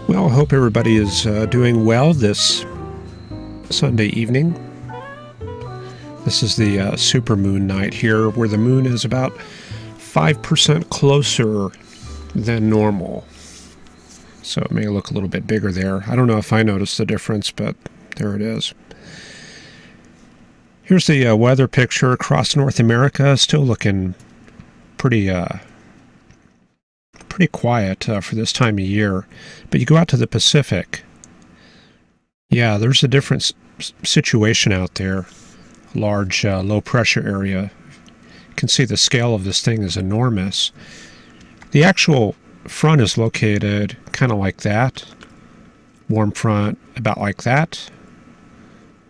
Well, I hope everybody is doing well this Sunday evening. This is the supermoon night here, where the moon is about 5% closer than normal. So it may look a little bit bigger there. I don't know if I noticed the difference, but there it is. Here's the weather picture across North America. Still looking pretty quiet for this time of year. But you go out to the Pacific. Yeah, there's a different situation out there. Large low pressure area. You can see the scale of this thing is enormous. The actual front is located kind of like that. Warm front about like that.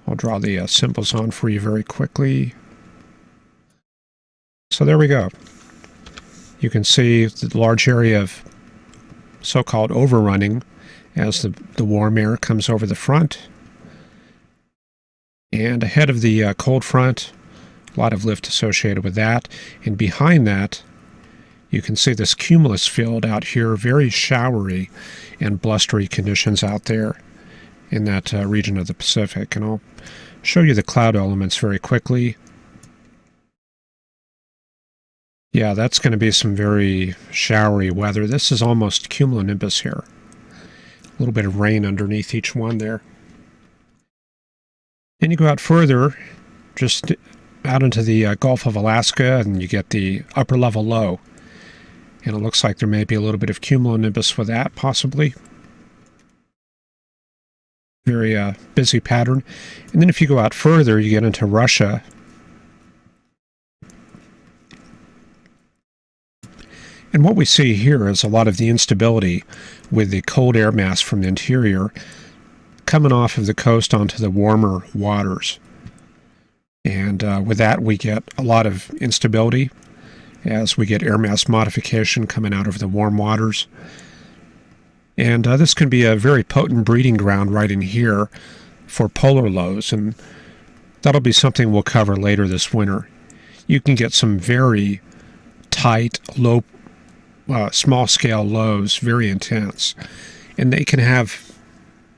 I'll draw the symbols on for you very quickly. So there we go. You can see the large area of so-called overrunning as the warm air comes over the front. And ahead of the cold front, a lot of lift associated with that. And behind that, you can see this cumulus field out here, very showery and blustery conditions out there in that region of the Pacific. And I'll show you the cloud elements very quickly. Yeah, that's going to be some very showery weather. This is almost cumulonimbus here. A little bit of rain underneath each one there. And you go out further, just out into the Gulf of Alaska, and you get the upper level low. And it looks like there may be a little bit of cumulonimbus with that, possibly. Very busy pattern. And then if you go out further, you get into Russia. And what we see here is a lot of the instability with the cold air mass from the interior coming off of the coast onto the warmer waters. And with that, we get a lot of instability as we get air mass modification coming out of the warm waters. And this can be a very potent breeding ground right in here for polar lows, and that'll be something we'll cover later this winter. You can get some very tight, low small-scale lows, very intense. And they can have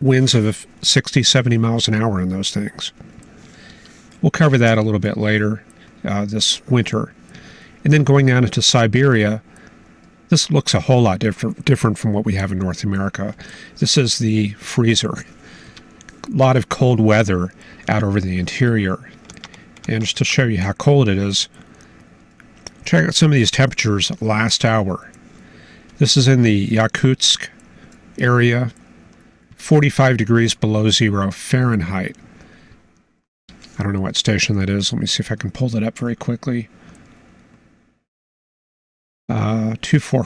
winds of 60, 70 miles an hour in those things. We'll cover that a little bit later this winter. And then going down into Siberia, this looks a whole lot different from what we have in North America. This is the freezer. A lot of cold weather out over the interior. And just to show you how cold it is, check out some of these temperatures last hour. This is in the Yakutsk area, 45 degrees below zero Fahrenheit. I don't know what station that is. Let me see if I can pull that up very quickly. 24.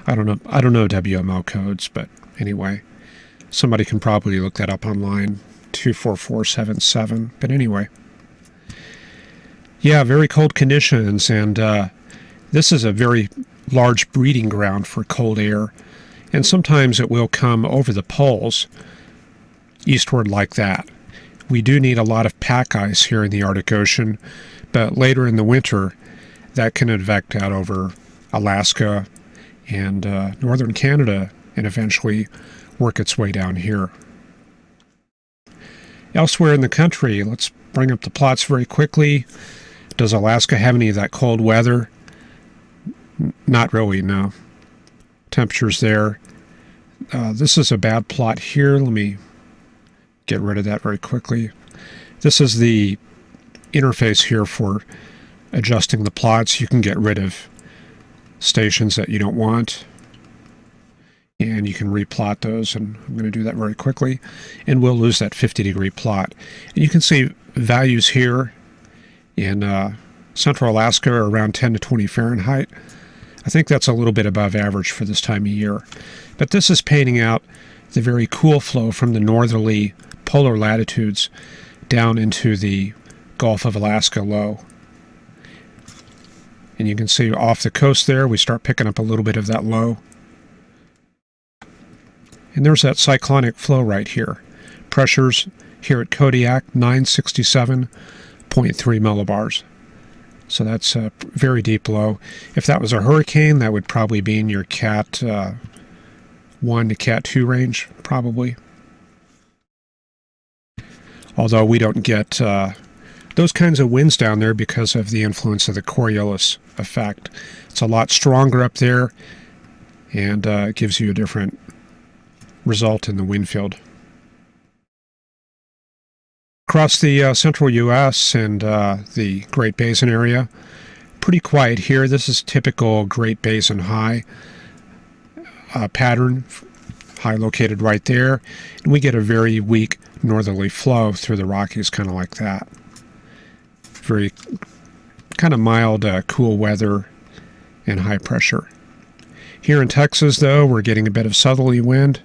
I don't know WML codes, but anyway, somebody can probably look that up online. 24477. But anyway, yeah, very cold conditions, and this is a very large breeding ground for cold air, and sometimes it will come over the poles eastward like that. We do need a lot of pack ice here in the Arctic Ocean, but later in the winter that can advect out over Alaska and northern Canada and eventually work its way down here. Elsewhere in the country, let's bring up the plots very quickly. Does Alaska have any of that cold weather? Not really, no. Temperatures there. This is a bad plot here. Let me get rid of that very quickly. This is the interface here for adjusting the plots. You can get rid of stations that you don't want, and you can replot those, and I'm going to do that very quickly, and we'll lose that 50-degree plot. And you can see values here in central Alaska are around 10 to 20 Fahrenheit. I think that's a little bit above average for this time of year. But this is painting out the very cool flow from the northerly polar latitudes down into the Gulf of Alaska low. And you can see off the coast there, we start picking up a little bit of that low. And there's that cyclonic flow right here. Pressures here at Kodiak, 967.3 millibars. So that's a very deep low. If that was a hurricane, that would probably be in your Cat 1 1 to Cat 2 range, probably. Although we don't get those kinds of winds down there because of the influence of the Coriolis effect. It's a lot stronger up there, and it gives you a different result in the wind field. Across the central U.S. and the Great Basin area, pretty quiet here. This is typical Great Basin high pattern, high located right there. And we get a very weak northerly flow through the Rockies, kind of like that. Very kind of mild, cool weather and high pressure. Here in Texas, though, we're getting a bit of southerly wind.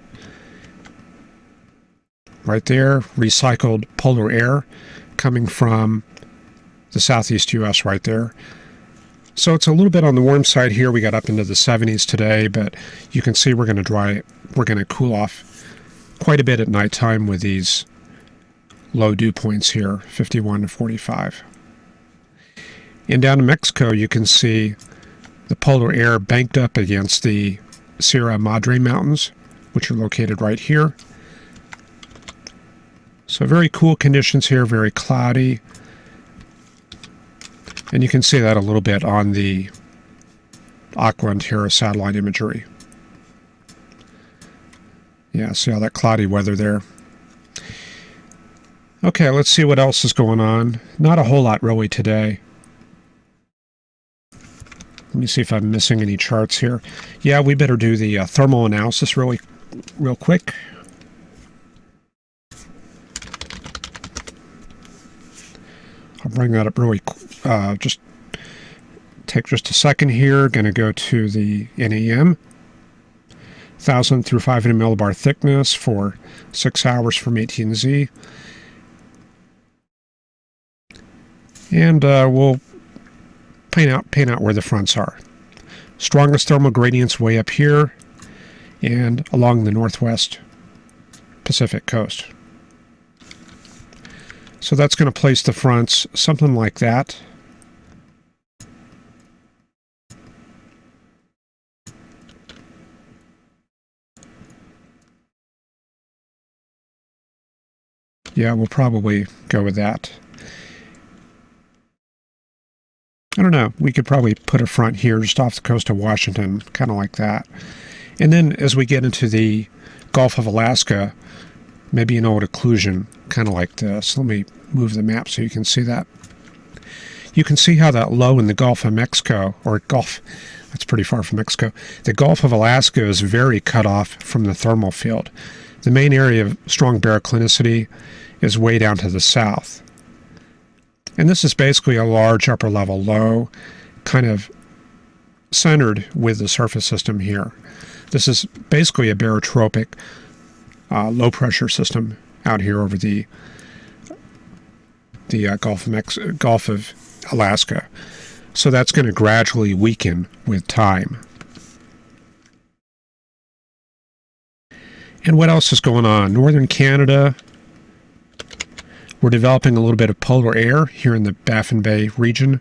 Right there, recycled polar air coming from the southeast U.S. right there. So it's a little bit on the warm side here. We got up into the 70s today, but you can see we're going to cool off quite a bit at nighttime with these low dew points here, 51 to 45. And down in Mexico, you can see the polar air banked up against the Sierra Madre Mountains, which are located right here. So very cool conditions here, very cloudy. And you can see that a little bit on the Aqua and Terra satellite imagery. Yeah, see all that cloudy weather there. Okay, let's see what else is going on. Not a whole lot really today. Let me see if I'm missing any charts here. Yeah, we better do the thermal analysis real quick. I'll bring that up really, just take just a second here. Going to go to the NAM, 1,000 through 500 millibar thickness for 6 hours from AT&Z. And we'll paint out where the fronts are. Strongest thermal gradients way up here and along the northwest Pacific coast. So that's going to place the fronts something like that. Yeah, we'll probably go with that. I don't know. We could probably put a front here just off the coast of Washington, kind of like that. And then as we get into the Gulf of Alaska, maybe an old occlusion, kind of like this. Let me move the map so you can see that. You can see how that low in the Gulf of Mexico, or Gulf, that's pretty far from Mexico. The Gulf of Alaska is very cut off from the thermal field. The main area of strong baroclinicity is way down to the south. And this is basically a large upper level low, kind of centered with the surface system here. This is basically a barotropic low pressure system out here over the Gulf of Alaska. So that's going to gradually weaken with time. And what else is going on? Northern Canada, we're developing a little bit of polar air here in the Baffin Bay region.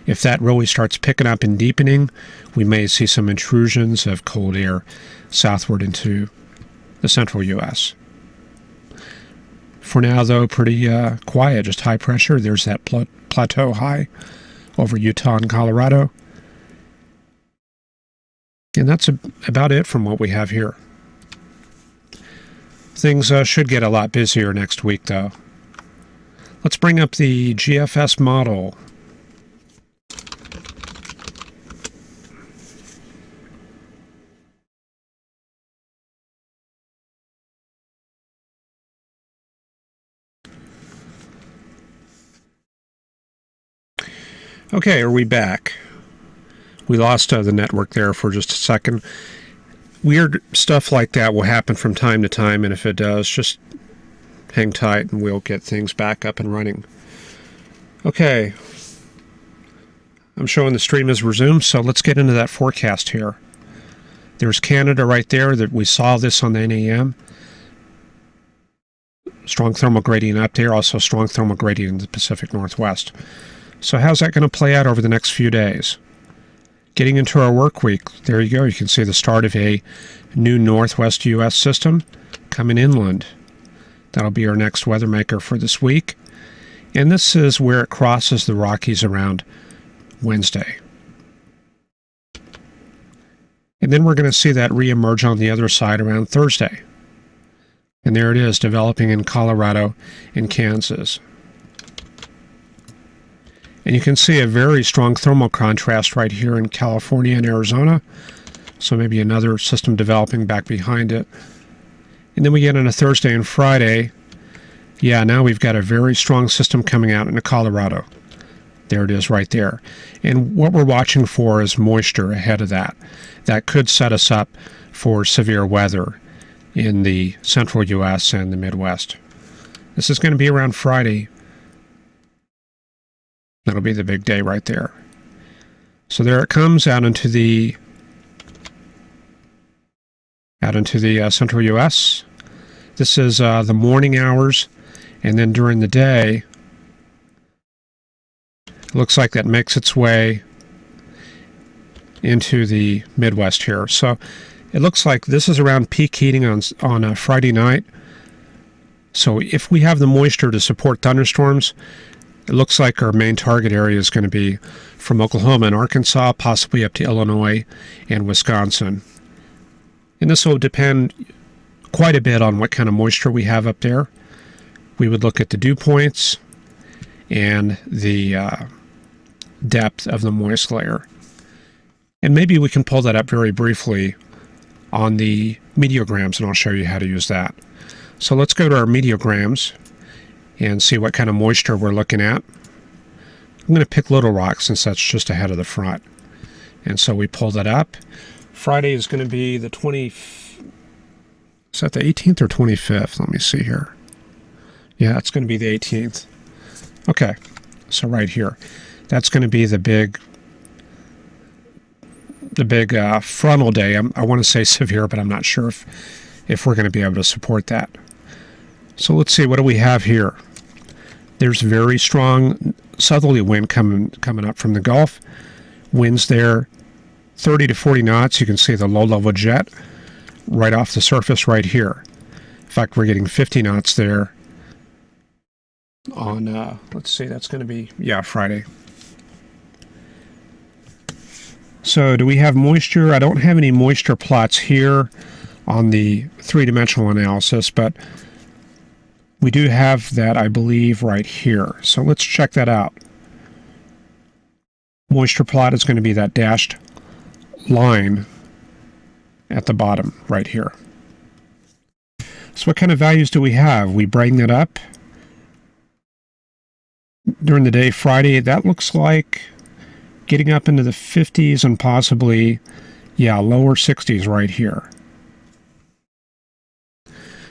If that really starts picking up and deepening, we may see some intrusions of cold air southward into the central U.S. For now, though, pretty quiet, just high pressure. There's that plateau high over Utah and Colorado. And that's about it from what we have here. Things should get a lot busier next week, though. Let's bring up the GFS model. Okay, are we back? We lost the network there for just a second. Weird stuff like that will happen from time to time, and if it does, just hang tight and we'll get things back up and running. Okay. I'm showing the stream is resumed, so let's get into that forecast here. There's Canada right there. That we saw this on the NAM. Strong thermal gradient up there, also strong thermal gradient in the Pacific Northwest. So how's that going to play out over the next few days? Getting into our work week, there you go. You can see the start of a new northwest U.S. system coming inland. That'll be our next weather maker for this week. And this is where it crosses the Rockies around Wednesday. And then we're going to see that reemerge on the other side around Thursday. And there it is, developing in Colorado and Kansas. And you can see a very strong thermal contrast right here in California and Arizona. So maybe another system developing back behind it. And then we get on a Thursday and Friday. Yeah, now we've got a very strong system coming out into Colorado. There it is right there. And what we're watching for is moisture ahead of that. That could set us up for severe weather in the central U.S. and the Midwest. This is going to be around Friday. That'll be the big day right there. So there it comes out into the central U.S. This is the morning hours, and then during the day, it looks like that makes its way into the Midwest here. So it looks like this is around peak heating on a Friday night. So if we have the moisture to support thunderstorms, it looks like our main target area is going to be from Oklahoma and Arkansas, possibly up to Illinois and Wisconsin. And this will depend quite a bit on what kind of moisture we have up there. We would look at the dew points and the depth of the moist layer. And maybe we can pull that up very briefly on the meteorograms, and I'll show you how to use that. So let's go to our meteorograms and see what kind of moisture we're looking at. I'm going to pick Little Rock since that's just ahead of the front. And so we pull that up. Friday is going to be the 20th. Is that the 18th or 25th? Let me see here. Yeah, it's going to be the 18th. Okay, so right here. That's going to be the big frontal day. I want to say severe, but I'm not sure if we're going to be able to support that. So let's see, what do we have here? There's very strong southerly wind coming up from the Gulf. Winds there 30 to 40 knots. You can see the low-level jet right off the surface right here. In fact, we're getting 50 knots there on, let's see, that's going to be, yeah, Friday. So do we have moisture? I don't have any moisture plots here on the three-dimensional analysis, but we do have that, I believe, right here. So let's check that out. Moisture plot is going to be that dashed line at the bottom right here. So what kind of values do we have? We bring that up during the day Friday. That looks like getting up into the 50s and possibly, yeah, lower 60s right here.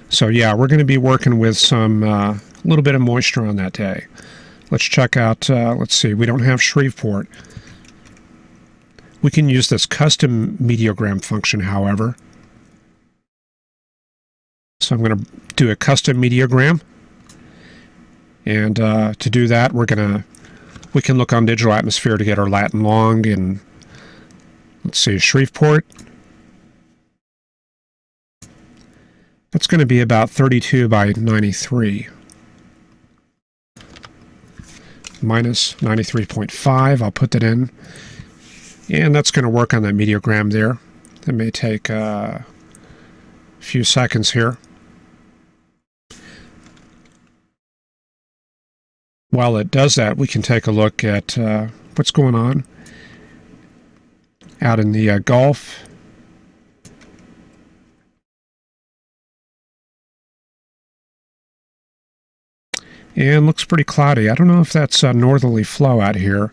So yeah, we're going to be working with some little bit of moisture on that day. Let's check out, let's see, we don't have Shreveport. We can use this custom meteogram function, however. So I'm going to do a custom meteogram. And to do that, we can look on digital atmosphere to get our lat and long. And let's see, Shreveport. That's going to be about 32 by 93. Minus 93.5. I'll put that in. And that's going to work on that meteogram there. That may take a few seconds here. While it does that, we can take a look at what's going on out in the Gulf. And looks pretty cloudy. I don't know if that's a northerly flow out here.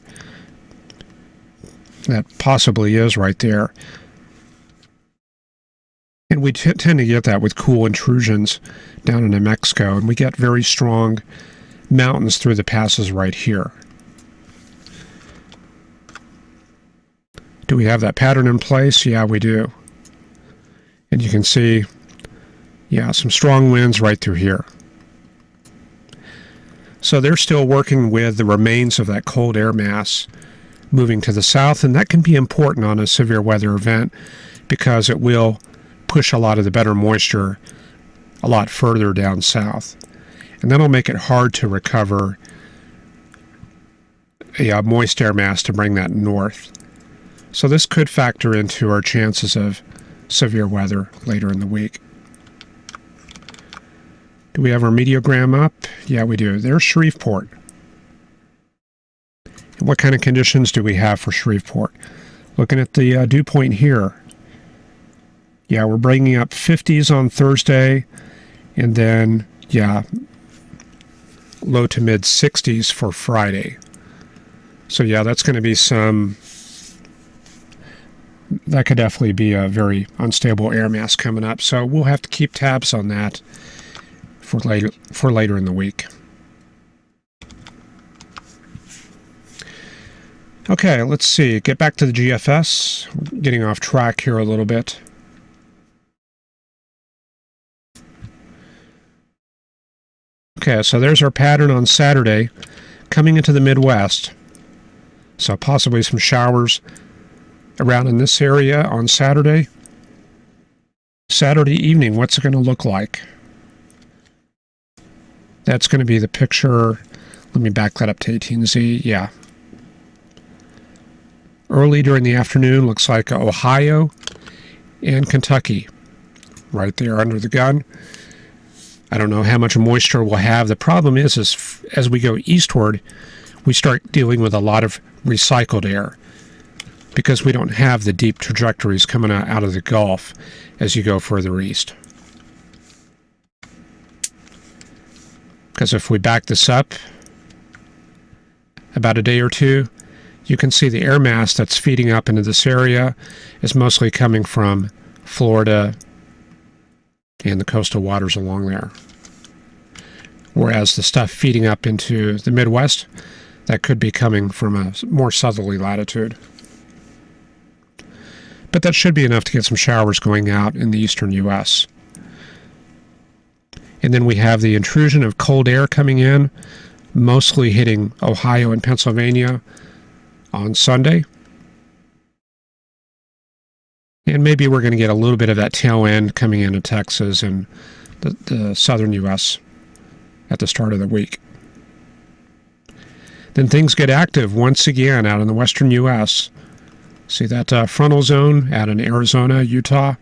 That possibly is right there. And we tend to get that with cool intrusions down into Mexico. And we get very strong mountains through the passes right here. Do we have that pattern in place? Yeah, we do. And you can see, yeah, some strong winds right through here. So they're still working with the remains of that cold air mass moving to the south, and that can be important on a severe weather event because it will push a lot of the better moisture a lot further down south. And that'll make it hard to recover a moist air mass to bring that north. So this could factor into our chances of severe weather later in the week. Do we have our meteogram up? Yeah, we do. There's Shreveport. And what kind of conditions do we have for Shreveport? Looking at the dew point here. Yeah, we're bringing up 50s on Thursday, and then, yeah, low to mid 60s for Friday. So yeah, that's going to be that could definitely be a very unstable air mass coming up. So we'll have to keep tabs on that for later in the week. Okay, let's see. Get back to the GFS. We're getting off track here a little bit. Okay, so there's our pattern on Saturday coming into the Midwest. So possibly some showers around in this area on Saturday. Saturday evening, what's it going to look like? That's going to be the picture. Let me back that up to 18Z. Yeah. Early during the afternoon, looks like Ohio and Kentucky. Right there under the gun. I don't know how much moisture we'll have. The problem is as we go eastward, we start dealing with a lot of recycled air because we don't have the deep trajectories coming out of the Gulf as you go further east. Because if we back this up about a day or two, you can see the air mass that's feeding up into this area is mostly coming from Florida and the coastal waters along there. Whereas the stuff feeding up into the Midwest, that could be coming from a more southerly latitude. But that should be enough to get some showers going out in the eastern U.S. And then we have the intrusion of cold air coming in, mostly hitting Ohio and Pennsylvania on Sunday. And maybe we're going to get a little bit of that tail end coming into Texas and the southern U.S. at the start of the week. Then things get active once again out in the western U.S. See that frontal zone out in Arizona, Utah,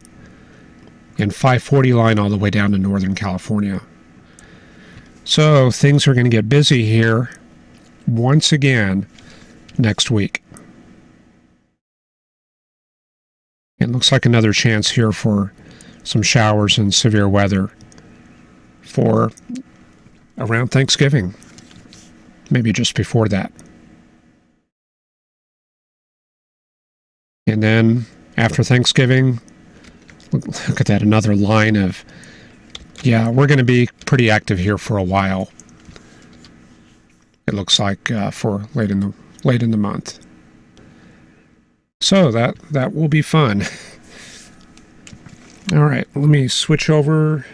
and 540 line all the way down to Northern California. So things are going to get busy here once again next week. It looks like another chance here for some showers and severe weather for around Thanksgiving, maybe just before that. And then after Thanksgiving, look at that, another line of, yeah, we're going to be pretty active here for a while. It looks like for late in the month. So that will be fun. All right, let me switch over.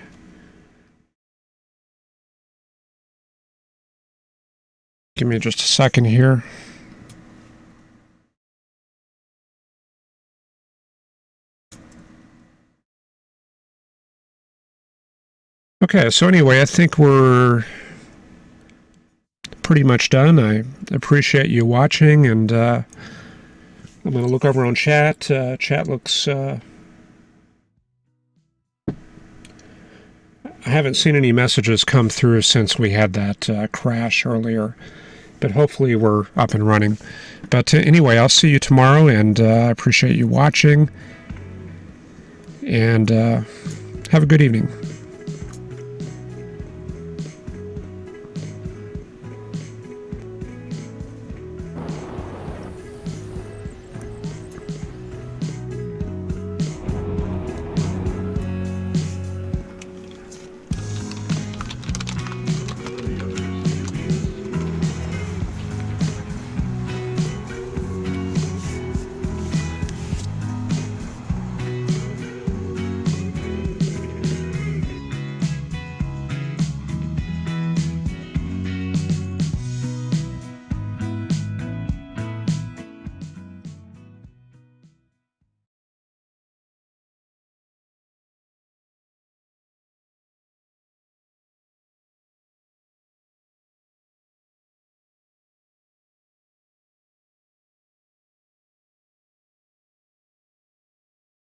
Give me just a second here. Okay, so anyway, I think we're pretty much done. I appreciate you watching, and I'm going to look over on chat. Chat looks... I haven't seen any messages come through since we had that crash earlier, but hopefully we're up and running. But anyway, I'll see you tomorrow, and I appreciate you watching, and have a good evening.